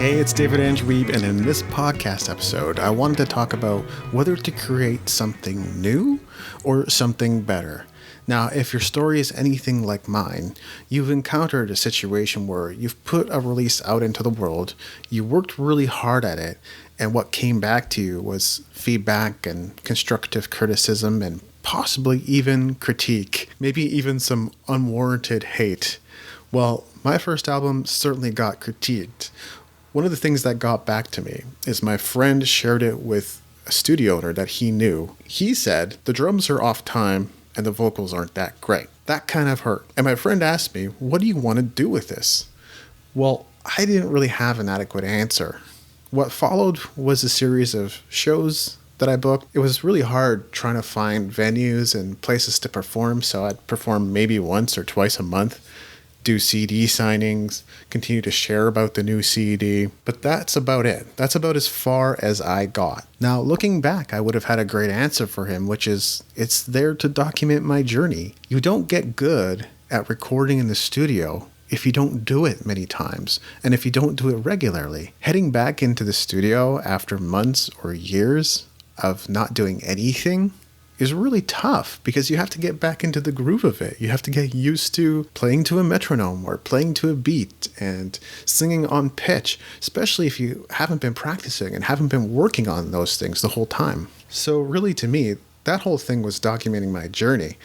Hey, it's Andrew Wiebe, and in this podcast episode, I wanted to talk about whether to create something new or something better. Now, if your story is anything like mine, you've encountered a situation where you've put a release out into the world, you worked really hard at it, and what came back to you was feedback and constructive criticism and possibly even critique, maybe even some unwarranted hate. Well, my first album certainly got critiqued. One of the things that got back to me is my friend shared it with a studio owner that he knew. He said, the drums are off time and the vocals aren't that great. That kind of hurt. And my friend asked me, what do you want to do with this? Well, I didn't really have an adequate answer. What followed was a series of shows that I booked. It was really hard trying to find venues and places to perform, so I'd perform maybe once or twice a month, do CD signings, continue to share about the new CD, but that's about it. That's about as far as I got. Now, looking back, I would have had a great answer for him, which is, it's there to document my journey. You don't get good at recording in the studio if you don't do it many times, and if you don't do it regularly. Heading back into the studio after months or years of not doing anything is really tough because you have to get back into the groove of it. You have to get used to playing to a metronome or playing to a beat and singing on pitch, especially if you haven't been practicing and haven't been working on those things the whole time. So really, to me, that whole thing was documenting my journey.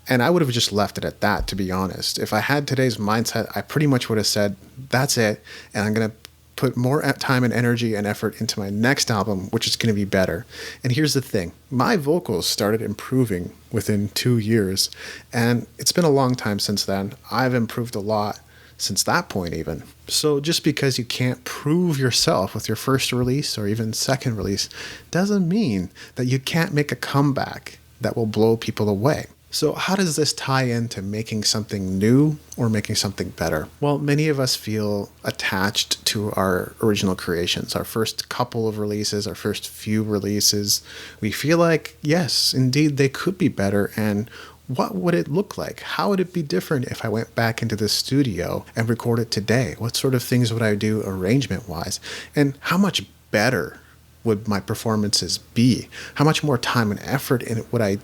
And I would have just left it at that, to be honest. If I had today's mindset, I pretty much would have said, that's it, and I'm going to put more time and energy and effort into my next album, which is going to be better. And here's the thing. My vocals started improving within 2 years, and it's been a long time since then. I've improved a lot since that point even. So just because you can't prove yourself with your first release or even second release doesn't mean that you can't make a comeback that will blow people away. So how does this tie into making something new or making something better? Well, many of us feel attached to our original creations, our first couple of releases, our first few releases. We feel like, yes, indeed, they could be better. And what would it look like? How would it be different if I went back into the studio and recorded today? What sort of things would I do arrangement-wise? And how much better would my performances be? How much more time and effort would I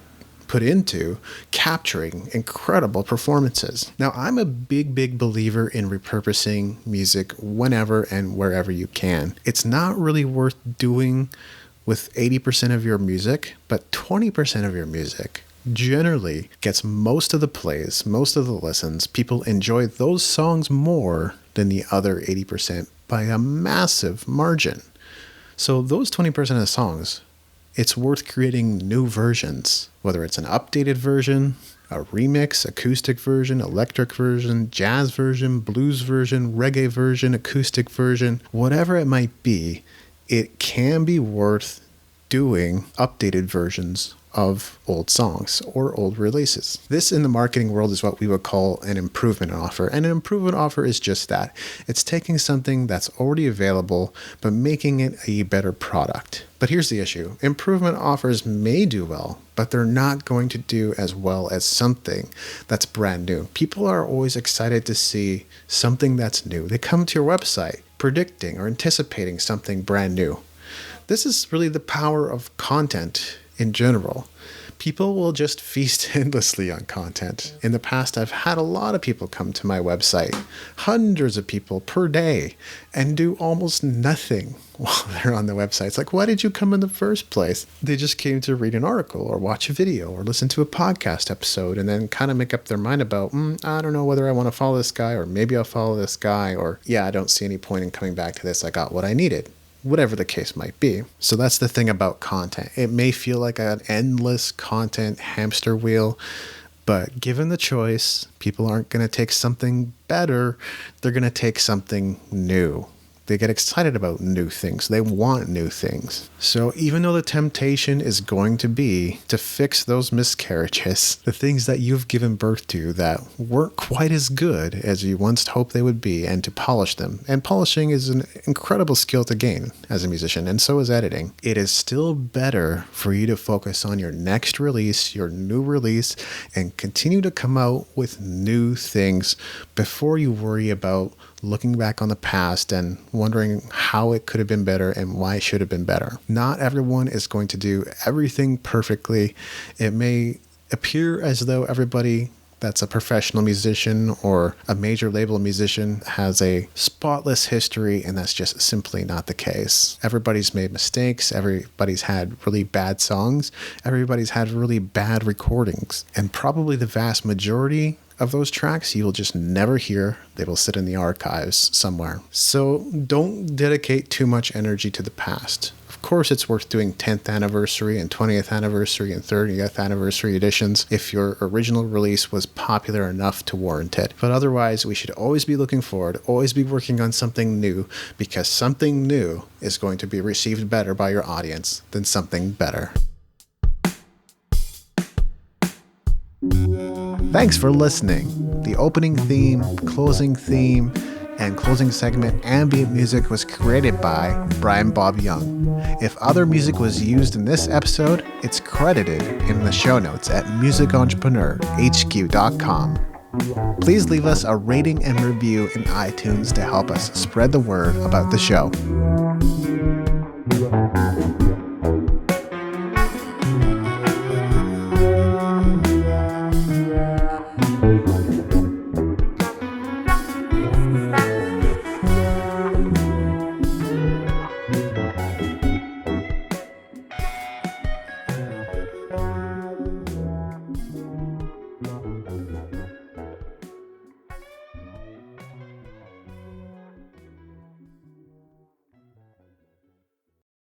put into capturing incredible performances? Now, I'm a big believer in repurposing music whenever and wherever you can. It's not really worth doing with 80% of your music, but 20% of your music generally gets most of the plays, most of the listens. People enjoy those songs more than the other 80% by a massive margin. So those 20% of the songs, it's worth creating new versions, whether it's an updated version, a remix, acoustic version, electric version, jazz version, blues version, reggae version, acoustic version, whatever it might be, it can be worth doing updated versions of old songs or old releases. This in the marketing world is what we would call an improvement offer. And an improvement offer is just that. It's taking something that's already available, but making it a better product. But here's the issue. Improvement offers may do well, but they're not going to do as well as something that's brand new. People are always excited to see something that's new. They come to your website predicting or anticipating something brand new. This is really the power of content in general. People will just feast endlessly on content. In the past, I've had a lot of people come to my website, hundreds of people per day, and do almost nothing while they're on the website. It's like, why did you come in the first place? They just came to read an article or watch a video or listen to a podcast episode and then kind of make up their mind about, I don't know whether I want to follow this guy, or maybe I'll follow this guy, or I don't see any point in coming back to this. I got what I needed. Whatever the case might be. So that's the thing about content. It may feel like an endless content hamster wheel, but given the choice, people aren't going to take something better. They're going to take something new. They get excited about new things. They want new things. So even though the temptation is going to be to fix those miscarriages, the things that you've given birth to that weren't quite as good as you once hoped they would be, and to polish them. And polishing is an incredible skill to gain as a musician, and so is editing. It is still better for you to focus on your next release, your new release, and continue to come out with new things before you worry about looking back on the past and wondering how it could have been better and why it should have been better. Not everyone is going to do everything perfectly. It may appear as though everybody that's a professional musician or a major label musician has a spotless history, and that's just simply not the case. Everybody's made mistakes. Everybody's had really bad songs. Everybody's had really bad recordings. And probably the vast majority of those tracks you will just never hear. They will sit in the archives somewhere. So don't dedicate too much energy to the past. Of course, it's worth doing 10th anniversary and 20th anniversary and 30th anniversary editions if your original release was popular enough to warrant it. But otherwise, we should always be looking forward, always be working on something new, because something new is going to be received better by your audience than something better. Thanks for listening. The opening theme, closing theme, and closing segment ambient music was created by Brian Bob Young. If other music was used in this episode, it's credited in the show notes at musicentrepreneurhq.com. Please leave us a rating and review in iTunes to help us spread the word about the show.